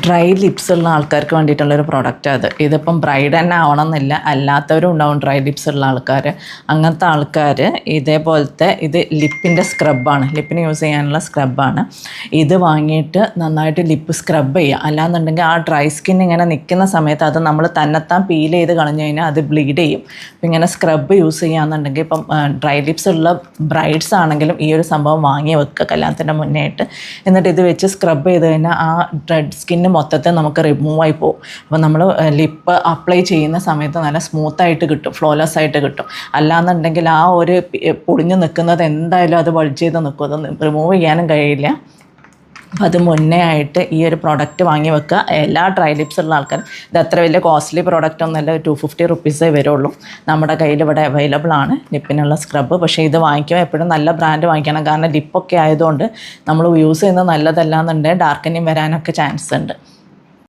Dry lips ഉള്ള ആൾക്കാർക്ക് വേണ്ടിയിട്ടുള്ളൊരു product അത്. ഇതിപ്പം ബ്രൈഡ് തന്നെ ആവണമെന്നില്ല, അല്ലാത്തവരും ഉണ്ടാവും ഡ്രൈ ലിപ്സ് ഉള്ള ആൾക്കാർ. അങ്ങനത്തെ ആൾക്കാർ ഇതേപോലത്തെ ഇത് ലിപ്പിൻ്റെ സ്ക്രബാണ്, ലിപ്പിന് യൂസ് ചെയ്യാനുള്ള സ്ക്രബാണ്. ഇത് വാങ്ങിയിട്ട് നന്നായിട്ട് ലിപ്പ് സ്ക്രബ് ചെയ്യുക. അല്ലാന്നുണ്ടെങ്കിൽ ആ ഡ്രൈ സ്കിൻ ഇങ്ങനെ നിൽക്കുന്ന സമയത്ത് അത് നമ്മൾ തന്നെത്താൻ പീൽ ചെയ്ത് കളഞ്ഞു കഴിഞ്ഞാൽ അത് ബ്ലീഡ് ചെയ്യും. അപ്പം ഇങ്ങനെ സ്ക്രബ് യൂസ് ചെയ്യുകയാണെന്നുണ്ടെങ്കിൽ ഇപ്പം ഡ്രൈ ലിപ്സ് ഉള്ള ബ്രൈഡ്സ് ആണെങ്കിലും ഈ ഒരു സംഭവം വാങ്ങി വെക്കുക കല്യാണത്തിൻ്റെ മുന്നേ ആയിട്ട്. എന്നിട്ട് ഇത് വെച്ച് സ്ക്രബ് ചെയ്ത് കഴിഞ്ഞാൽ ആ ഡെഡ് സ്കിന്ന് മൊത്തത്തിൽ നമുക്ക് റിമൂവ് ആയി പോകും. അപ്പോൾ നമ്മൾ ലിപ്പ് അപ്ലൈ ചെയ്യുന്ന സമയത്ത് നല്ല സ്മൂത്തായിട്ട് കിട്ടും, ഫ്ലോലെസ് ആയിട്ട് കിട്ടും. അല്ലാന്നുണ്ടെങ്കിൽ ആ ഒരു പൊടിഞ്ഞ് നിൽക്കുന്നത് എന്തായാലും അത് ബൾജ് ചെയ്ത് നിൽക്കും, അത് റിമൂവ് ചെയ്യാനും കഴിയില്ല. അപ്പോൾ അത് മുന്നേ ആയിട്ട് ഈ ഒരു പ്രോഡക്റ്റ് വാങ്ങി വെക്കുക എല്ലാ ഡ്രൈ ലിപ്സ് ഉള്ള ആൾക്കാരും. ഇത് അത്ര വലിയ കോസ്റ്റ്ലി പ്രോഡക്റ്റ് ഒന്നുമല്ല, 250 റുപ്പീസേ വരുള്ളൂ. നമ്മുടെ കയ്യിൽ ഇവിടെ അവൈലബിൾ ആണ് ലിപ്പിനുള്ള സ്ക്രബ്ബ്. പക്ഷേ ഇത് വാങ്ങിക്കുമ്പോൾ എപ്പോഴും നല്ല ബ്രാൻഡ് വാങ്ങിക്കണം, കാരണം ലിപ്പൊക്കെ ആയതുകൊണ്ട് നമ്മൾ യൂസ് ചെയ്യുന്നത് നല്ലതല്ല എന്നുണ്ടെങ്കിൽ ഡാർക്കനിങ് വരാനൊക്കെ ചാൻസ് ഉണ്ട്.